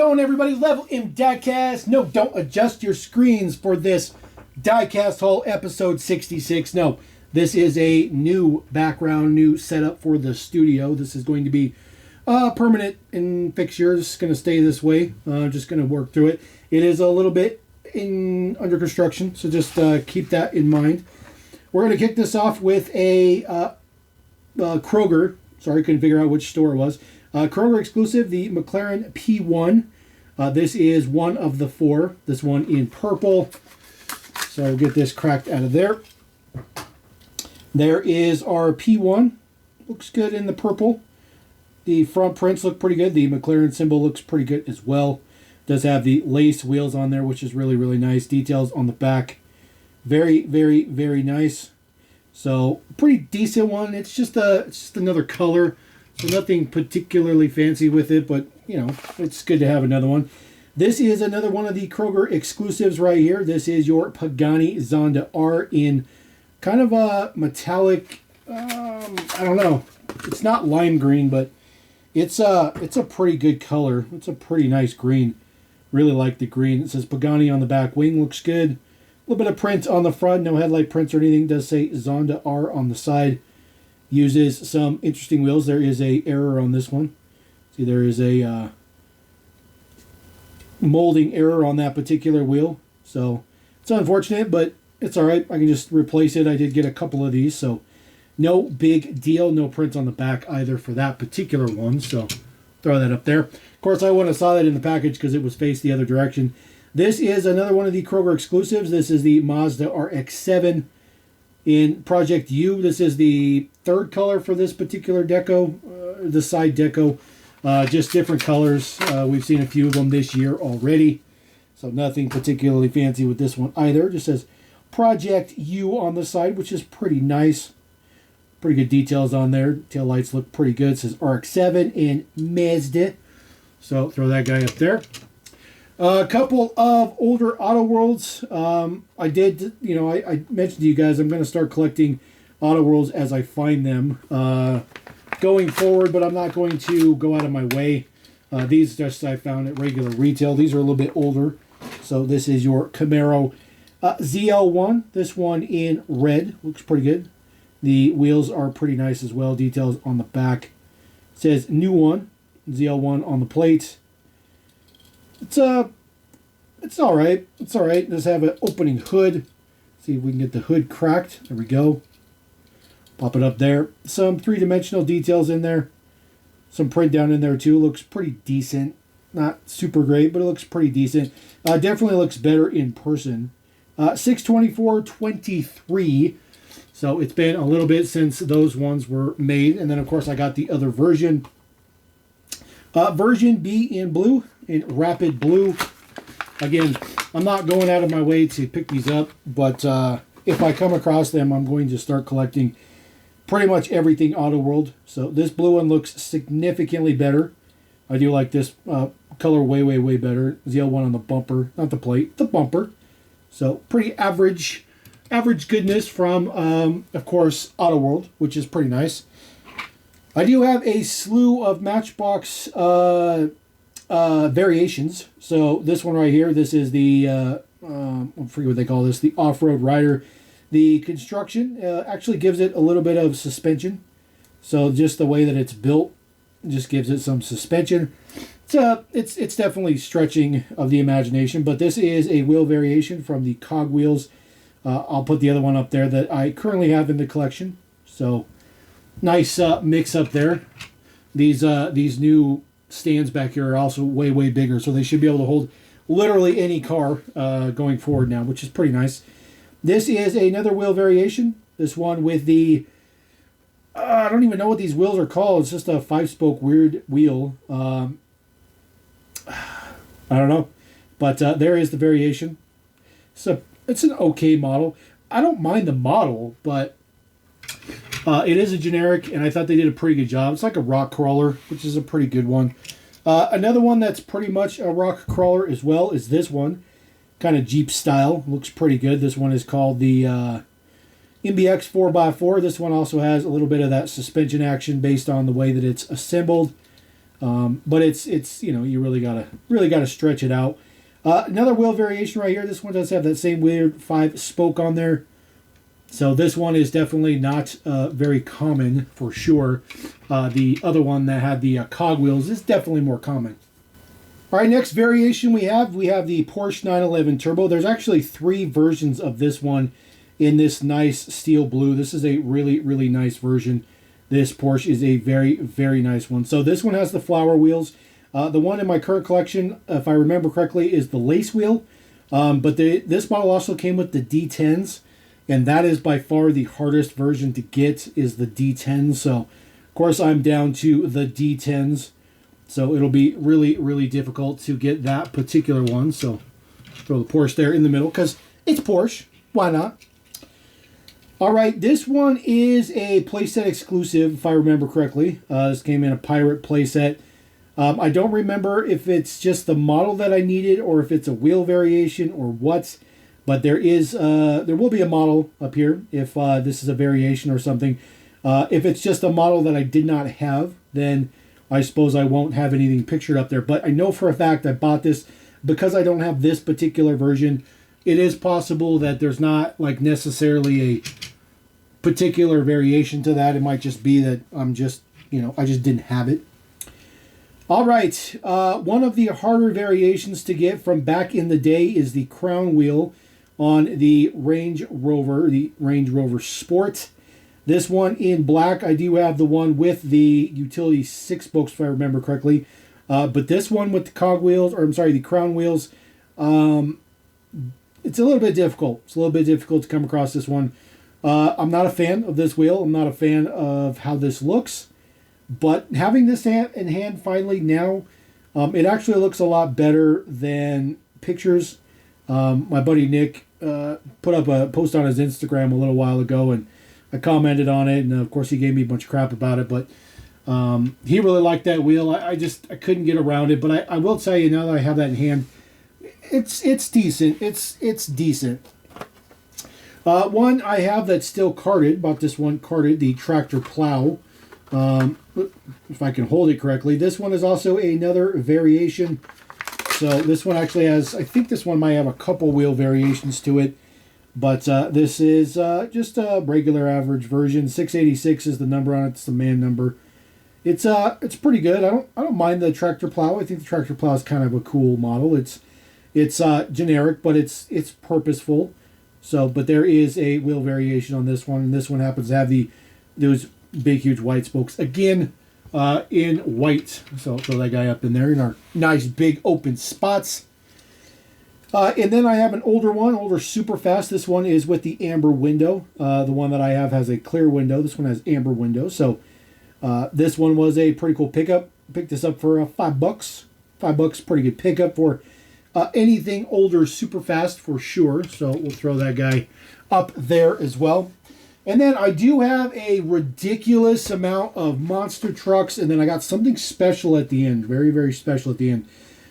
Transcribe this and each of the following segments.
going, everybody? LevelMDiecast. No, don't adjust your screens for this Diecast haul episode 66. No, this is a new background, new setup for the studio. This is going to be permanent in fixture. It's going to stay this way. Just going to work through it. It is a little bit under construction, so just keep that in mind. We're going to kick this off with a Kroger. Sorry, couldn't figure out which store it was. Kroger exclusive, the McLaren P1. This is one of the four. This one in purple. So I'll get this cracked out of there. There is our P1. Looks good in the purple. The front prints look pretty good. The McLaren symbol looks pretty good as well. Does have the lace wheels on there, which is really, really nice. Details on the back. Very, very, very nice. So, pretty decent one. It's just another color. So nothing particularly fancy with it, but, you know, it's good to have another one. This is another one of the Kroger exclusives right here. This is your Pagani Zonda R in kind of a metallic, I don't know. It's not lime green, but it's a pretty good color. It's a pretty nice green. Really like the green. It says Pagani on the back wing. Looks good. A little bit of print on the front. No headlight prints or anything. It does say Zonda R on the side. Uses some interesting wheels. There is a error on this one. See, there is a molding error on that particular wheel. So it's unfortunate, but it's all right. I can just replace it. I did get a couple of these, so no big deal. No prints on the back either for that particular one. So throw that up there. Of course, I wouldn't have saw that in the package because it was faced the other direction. This is another one of the Kroger exclusives. This is the Mazda RX-7 in Project U. This is the third color for this particular deco, the side deco. Just different colors. We've seen a few of them this year already. So nothing particularly fancy with this one either. Just says Project U on the side, which is pretty nice. Pretty good details on there. Tail lights look pretty good. It says RX-7 in Mazda. So throw that guy up there. A couple of older Auto Worlds. I did, you know, I mentioned to you guys I'm going to start collecting Auto Worlds as I find them going forward, but I'm not going to go out of my way. These just I found at regular retail. These are a little bit older. So this is your Camaro ZL1. This one in red. Looks pretty good. The wheels are pretty nice as well. Details on the back. It says new one. ZL1 on the plate. It's all right. It's all right. It does have an opening hood. See if we can get the hood cracked. There we go. Pop it up there. Some three-dimensional details in there. Some print down in there too. Looks pretty decent. Not super great, but it looks pretty decent. Definitely looks better in person. 6/24/23. So it's been a little bit since those ones were made. And then, of course, I got the other version. Version B in blue, in rapid blue. Again, I'm not going out of my way to pick these up, but if I come across them, I'm going to start collecting pretty much everything Auto World. So this blue one looks significantly better. I do like this color way, way, way better. ZL1 on the bumper, not the plate, the bumper. So pretty average goodness from, of course, Auto World, which is pretty nice. I do have a slew of Matchbox variations. So this one right here, this is the, I forget what they call this, the off-road rider. The construction actually gives it a little bit of suspension. So just the way that it's built just gives it some suspension. It's definitely stretching of the imagination, but this is a wheel variation from the cog wheels. I'll put the other one up there that I currently have in the collection. So nice mix up there. These new stands back here are also way, way bigger, so they should be able to hold literally any car going forward now, which is pretty nice. This is another wheel variation. This one with the, I don't even know what these wheels are called. It's just a 5-spoke weird wheel. I don't know. But there is the variation. So it's an okay model. I don't mind the model, but it is a generic, and I thought they did a pretty good job. It's like a rock crawler, which is a pretty good one. Another one that's pretty much a rock crawler as well is this one. Kind of Jeep style. Looks pretty good. This one is called the MBX 4x4. This one also has a little bit of that suspension action based on the way that it's assembled. But it's you really gotta stretch it out. Another wheel variation right here. This one does have that same weird 5 spoke on there. So this one is definitely not very common for sure. The other one that had the cog wheels is definitely more common. All right, next variation we have the Porsche 911 Turbo. There's actually 3 versions of this one in this nice steel blue. This is a really, really nice version. This Porsche is a very, very nice one. So this one has the flower wheels. The one in my current collection, if I remember correctly, is the lace wheel. But this model also came with the D10s. And that is by far the hardest version to get, is the D10. So, of course, I'm down to the D10s. So it'll be really, really difficult to get that particular one. So throw the Porsche there in the middle because it's Porsche. Why not? All right, this one is a playset exclusive, if I remember correctly. This came in a pirate playset. I don't remember if it's just the model that I needed or if it's a wheel variation or what. But there will be a model up here if this is a variation or something. If it's just a model that I did not have, then I suppose I won't have anything pictured up there. But I know for a fact I bought this because I don't have this particular version. It is possible that there's not like necessarily a particular variation to that. It might just be that I just didn't have it. All right, one of the harder variations to get from back in the day is the crown wheel on the Range Rover Sport. This one in black. I do have the one with the utility 6 spokes, if I remember correctly. But this one with the the crown wheels, it's a little bit difficult. It's a little bit difficult to come across this one. I'm not a fan of this wheel. I'm not a fan of how this looks. But having this in hand finally now, it actually looks a lot better than pictures. My buddy Nick put up a post on his Instagram a little while ago, and I commented on it, and of course he gave me a bunch of crap about it, but he really liked that wheel. I couldn't get around it, but I will tell you, now that I have that in hand, it's decent. It's decent. One I have that's still carded, bought this one carded, the tractor plow. If I can hold it correctly. This one is also another variation. So this one actually has, I think this one might have a couple wheel variations to it. But this is just a regular average version. 686 is the number on it. It's the man number. It's pretty good. I don't mind the tractor plow. I think the tractor plow is kind of a cool model. It's generic, but it's purposeful. So, but there is a wheel variation on this one, and this one happens to have those big, huge white spokes again in white. So I'll throw that guy up in there in our nice big open spots. And then I have an older super fast. This one is with the amber window. The one that I have has a clear window. This one has amber window. So this one was a pretty cool pickup. Picked this up for $5. $5, pretty good pickup for anything older super fast for sure. So we'll throw that guy up there as well. And then I do have a ridiculous amount of monster trucks, and then I got something special at the end, very, very special at the end.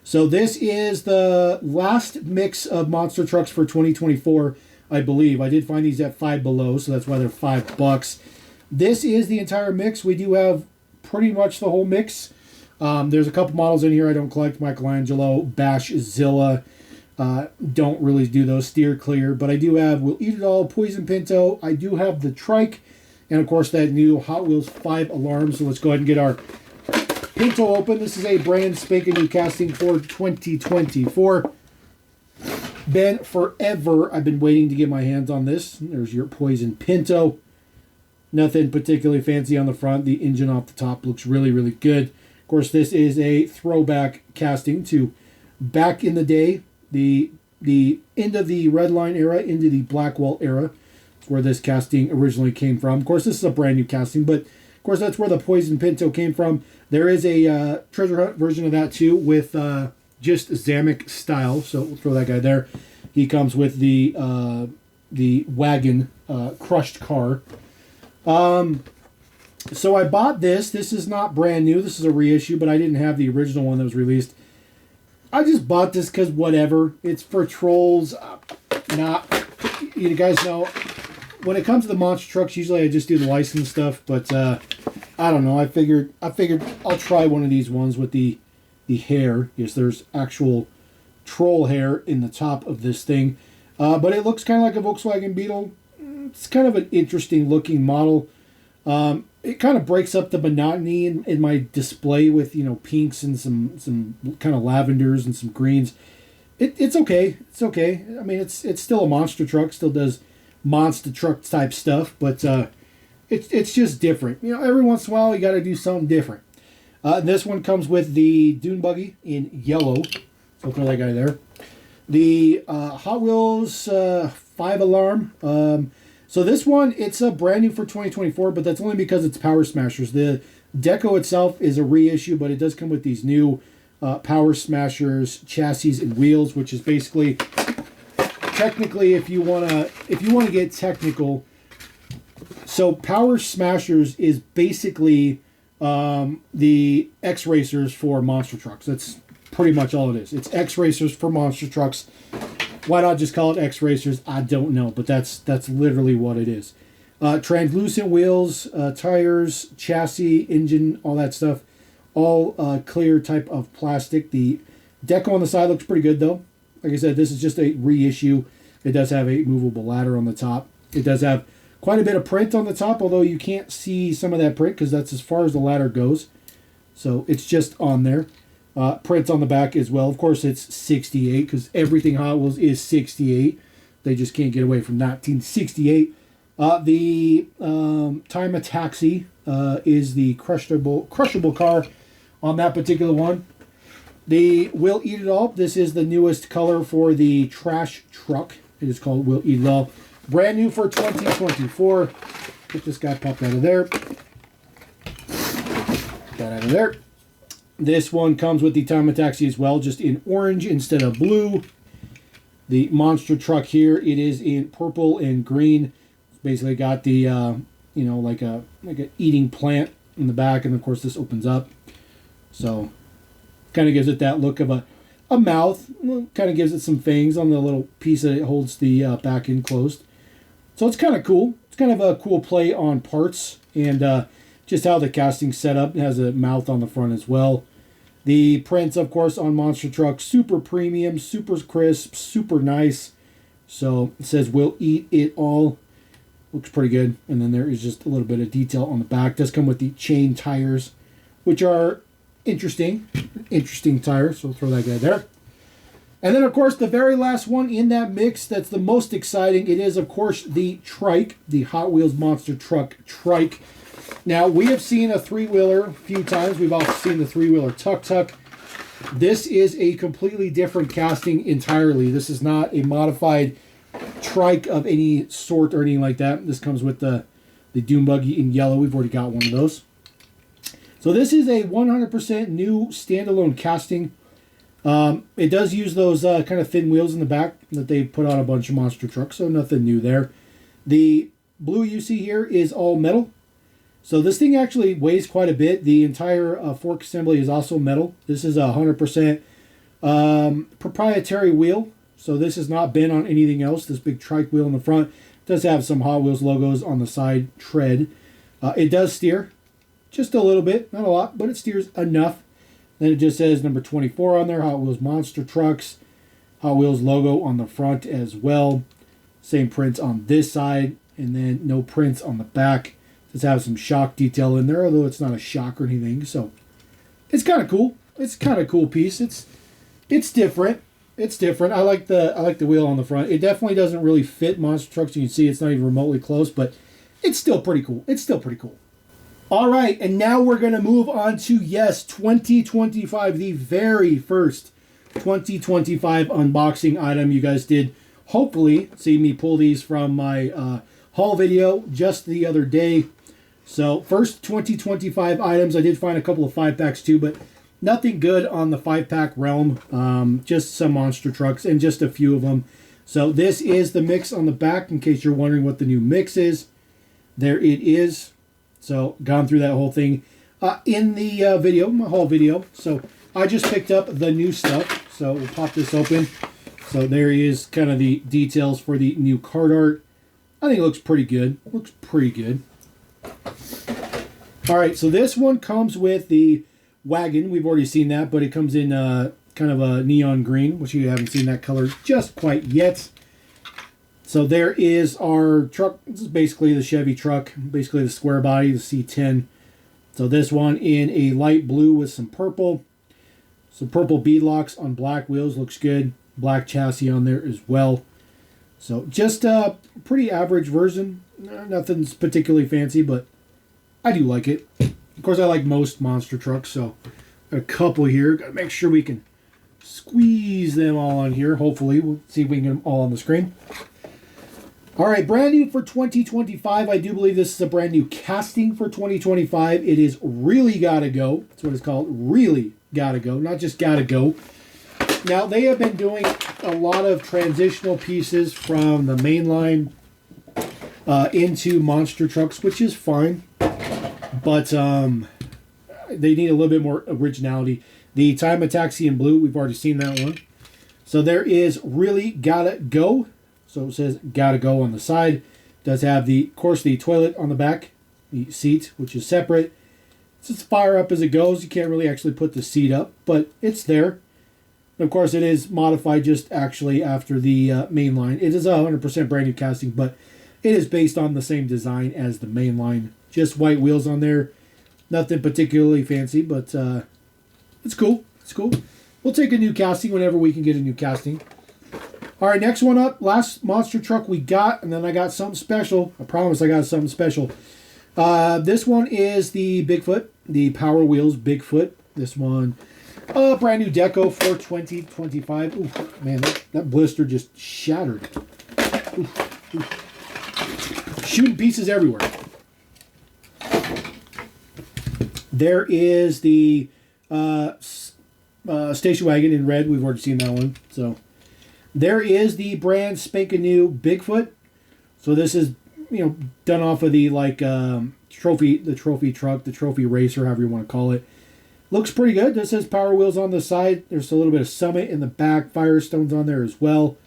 So this is the last mix of monster trucks for 2024, I believe. I did find these at Five Below, so that's why they're $5. This is the entire mix. We do have pretty much the whole mix. There's a couple models in here I don't collect. Michelangelo, Bash, Zilla. Don't really do those, steer clear, but I do have We'll Eat It All, Poison Pinto. I do have the trike, and of course that new Hot Wheels 5 alarm. So let's go ahead and get our Pinto open. This is a brand spanking new casting for 2024. Been forever I've been waiting to get my hands on this. There's your Poison Pinto. Nothing particularly fancy on the front. The engine off the top looks really, really good. Of course, this is a throwback casting to back in the day. The end of the red line era into the Blackwall era. That's where this casting originally came from. Of course, this is a brand new casting, but of course that's where the Poison Pinto came from. There is a treasure hunt version of that too with just Zamek style. So we'll throw that guy there. He comes with the wagon crushed car. So I bought this. This is not brand new. This is a reissue, but I didn't have the original one that was released. I just bought this because whatever. It's for trolls. You guys know, when it comes to the monster trucks, usually I just do the license stuff. But I don't know. I figured I'll try one of these ones with the hair. Yes, there's actual troll hair in the top of this thing. But it looks kind of like a Volkswagen Beetle. It's kind of an interesting looking model. It kind of breaks up the monotony in my display with, you know, pinks and some kind of lavenders and some greens. It's okay. It's okay. I mean, it's still a monster truck. Still does monster truck type stuff, but it's just different. You know, every once in a while you got to do something different. This one comes with the dune buggy in yellow. So throw that guy there. The Hot Wheels 5 alarm. So this one, it's a brand new for 2024, but that's only because it's Power Smashers. The deco itself is a reissue, but it does come with these new Power Smashers chassis and wheels, which is basically, technically, if you wanna get technical, so Power Smashers is basically the X-Racers for monster trucks. That's pretty much all it is. It's X-Racers for monster trucks. Why not just call it X-Racers? I don't know, but that's literally what it is. Translucent wheels, tires, chassis, engine, all that stuff. All clear type of plastic. The deco on the side looks pretty good, though. Like I said, this is just a reissue. It does have a movable ladder on the top. It does have quite a bit of print on the top, although you can't see some of that print because that's as far as the ladder goes. So it's just on there. Print on the back as well. Of course, it's 68 because everything Hot Wheels is 68. They just can't get away from 1968. The Time of Taxi is the crushable car on that particular one. The Will Eat It All. This is the newest color for the trash truck. It is called Will Eat It All. Brand new for 2024. Get this guy popped out of there. Got out of there. This one comes with the Time of Taxi as well, just in orange instead of blue. The monster truck here, it is in purple and green. It's basically got the, you know, like a eating plant in the back, and of course this opens up. So, kind of gives it that look of a mouth. Kind of gives it some fangs on the little piece that it holds the back end closed. So it's kind of cool. It's kind of a cool play on parts and just how the casting's set up. It has a mouth on the front as well. The prints, of course, on Monster Truck, super premium, super crisp, super nice. So it says, "We'll eat it all." Looks pretty good. And then there is just a little bit of detail on the back. It does come with the chain tires, which are interesting. Interesting tires. So we'll throw that guy there. And then, of course, the very last one in that mix that's the most exciting, it is, of course, the trike, the Hot Wheels Monster Truck trike. Now, we have seen a three-wheeler a few times. We've also seen the three-wheeler tuk-tuk. This is a completely different casting entirely. This is not a modified trike of any sort or anything like that. This comes with the dune buggy in yellow. We've already got one of those. So this is a 100% new standalone casting. It does use those kind of thin wheels in the back that they put on a bunch of monster trucks, so nothing new there. The blue you see here is all metal. So this thing actually weighs quite a bit. The entire fork assembly is also metal. This is a 100% proprietary wheel. So this has not been on anything else. This big trike wheel in the front does have some Hot Wheels logos on the side tread. It does steer just a little bit, not a lot, but it steers enough. Then it just says number 24 on there, Hot Wheels Monster Trucks. Hot Wheels logo on the front as well. Same prints on this side, and then no prints on the back. Does have some shock detail in there, although it's not a shock or anything. So it's kind of cool. It's kind of cool piece. It's different. It's different. I like the wheel on the front. It definitely doesn't really fit monster trucks. You can see it's not even remotely close, but it's still pretty cool. It's still pretty cool. All right, and now we're going to move on to, yes, 2025, the very first 2025 unboxing item. You guys did hopefully see me pull these from my haul video just the other day. So first 2025 items. I did find a couple of 5-packs too, but nothing good on the 5-pack realm. Just some monster trucks and just a few of them. So this is the mix on the back in case you're wondering what the new mix is. There it is. So gone through that whole thing in the video, my haul video. So I just picked up the new stuff. So we'll pop this open. So there is kind of the details for the new card art. I think it looks pretty good. Looks pretty good. All right, so this one comes with the wagon. We've already seen that, but it comes in kind of a neon green, which you haven't seen that color just quite yet. So there is our truck. This is basically the Chevy truck, basically the square body, the C10. So this one in a light blue with some purple. Some purple beadlocks on black wheels, looks good. Black chassis on there as well. So just a pretty average version. Nothing's particularly fancy, but I do like it. Of course, I like most monster trucks, so got a couple here. Got to make sure we can squeeze them all on here. Hopefully, we'll see if we can get them all on the screen. All right, brand new for 2025. I do believe this is a brand new casting for 2025. It is really gotta go. That's what it's called. Really gotta go, not just gotta go. Now, they have been doing a lot of transitional pieces from the mainline into monster trucks, which is fine. But they need a little bit more originality. The Time of Taxi in blue, we've already seen that one. So there is really gotta go. So it says gotta go on the side. Does have of course, the toilet on the back, the seat, which is separate. It's just fire up as it goes. You can't really actually put the seat up, but it's there. And of course, it is modified just actually after the main line. It is 100% brand new casting, but it is based on the same design as the main line. Just white wheels on there. Nothing particularly fancy, but it's cool. It's cool. We'll take a new casting whenever we can get a new casting. All right, next one up. Last monster truck we got, and then I got something special. I promise I got something special. This one is the Bigfoot, the Power Wheels Bigfoot. This one, brand new deco for 2025. Ooh, man, that blister just shattered. Ooh. Shooting pieces everywhere. There is the station wagon in red. We've already seen that one. So there is the brand spanking new Bigfoot. So this is, done off of the trophy truck, the trophy racer, however you want to call it. Looks pretty good. This says Power Wheels on the side. There's a little bit of Summit in the back. Firestone's on there as well.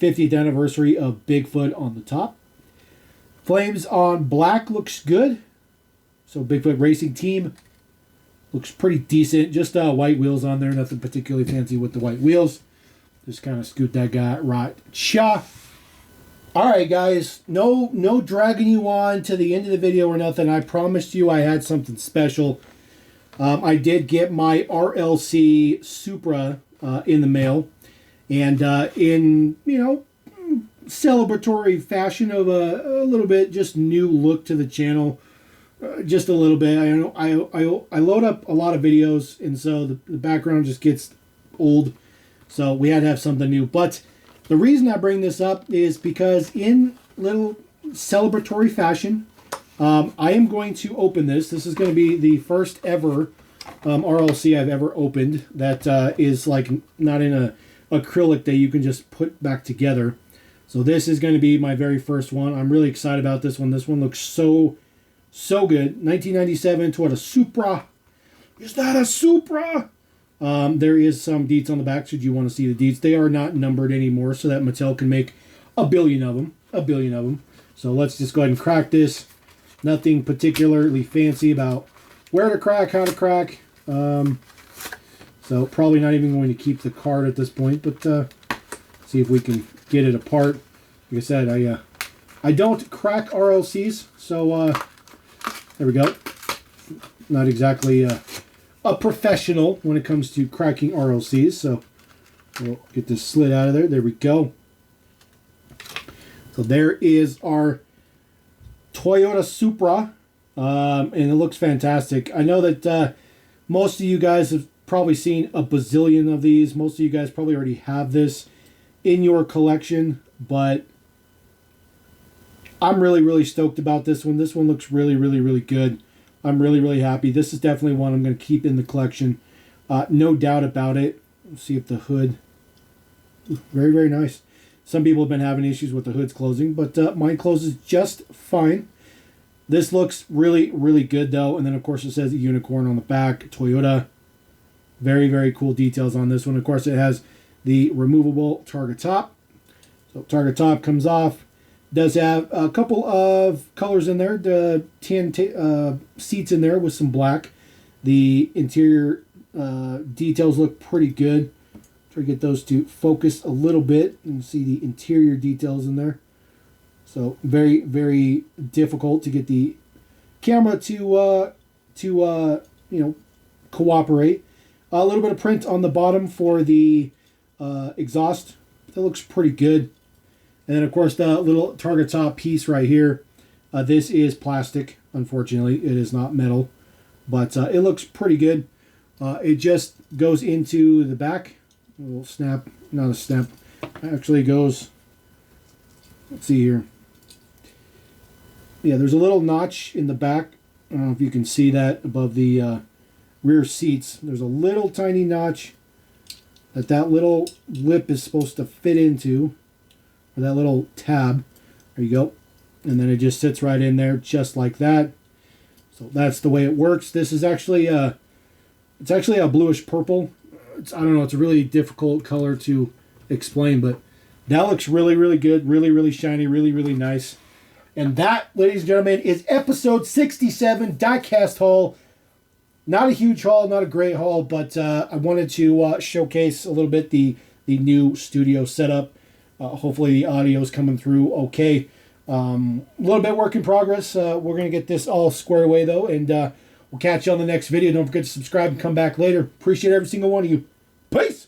50th anniversary of Bigfoot on the top. Flames on black looks good. So Bigfoot Racing Team looks pretty decent. Just white wheels on there. Nothing particularly fancy with the white wheels. Just kind of scoot that guy right. Cha. All right, guys. No dragging you on to the end of the video or nothing. I promised you I had something special. I did get my RLC Supra in the mail. And in, celebratory fashion of a little bit just new look to the channel. Just a little bit. I load up a lot of videos, and so the background just gets old. So we had to have something new. But the reason I bring this up is because in little celebratory fashion, I am going to open this. This is going to be the first ever RLC I've ever opened that is like not in a acrylic that you can just put back together. So this is going to be my very first one. I'm really excited about this one. This one looks so good. 1997 Toyota Supra. Is that a Supra? There is some deets on the back should you want to see the deets. They are not numbered anymore so that Mattel can make a billion of them. So let's just go ahead and crack this. Nothing particularly fancy about where to crack, how to crack. So probably not even going to keep the card at this point, but see if we can get it apart. Like I said, I don't crack RLCs, so there we go. Not exactly a professional when it comes to cracking RLCs, so we'll get this slid out of there. There we go. So there is our Toyota Supra, and it looks fantastic. I know that most of you guys have probably seen a bazillion of these. Most of you guys probably already have this in your collection, but I'm really stoked about this one. This one looks really good. I'm really happy. This is definitely one I'm going to keep in the collection. No doubt about it. Let's see if the hood... Very nice. Some people have been having issues with the hoods closing, but mine closes just fine. This looks really good, though. And then, of course, it says unicorn on the back. Toyota. Very cool details on this one. Of course, it has the removable target top. So target top comes off. Does have a couple of colors in there. The tan seats in there with some black. The interior details look pretty good. Try to get those to focus a little bit and see the interior details in there. So very, very difficult to get the camera to cooperate. A little bit of print on the bottom for the exhaust. That looks pretty good. And then, of course, the little target top piece right here. This is plastic, unfortunately. It is not metal. But it looks pretty good. It just goes into the back. A little snap. Not a snap. Actually goes... Let's see here. Yeah, there's a little notch in the back. I don't know if you can see that above the rear seats. There's a little tiny notch that little lip is supposed to fit into. Or that little tab. There you go. And then it just sits right in there just like that. So that's the way it works. This is actually it's actually a bluish purple. I don't know, it's a really difficult color to explain, but that looks really, really good. Really, really shiny. Really, really nice. And that, ladies and gentlemen, is episode 67 Diecast haul. Not a huge haul, not a great haul, but I wanted to showcase a little bit the new studio setup. Hopefully the audio is coming through okay. A little bit work in progress. We're going to get this all squared away, though, and we'll catch you on the next video. Don't forget to subscribe and come back later. Appreciate every single one of you. Peace!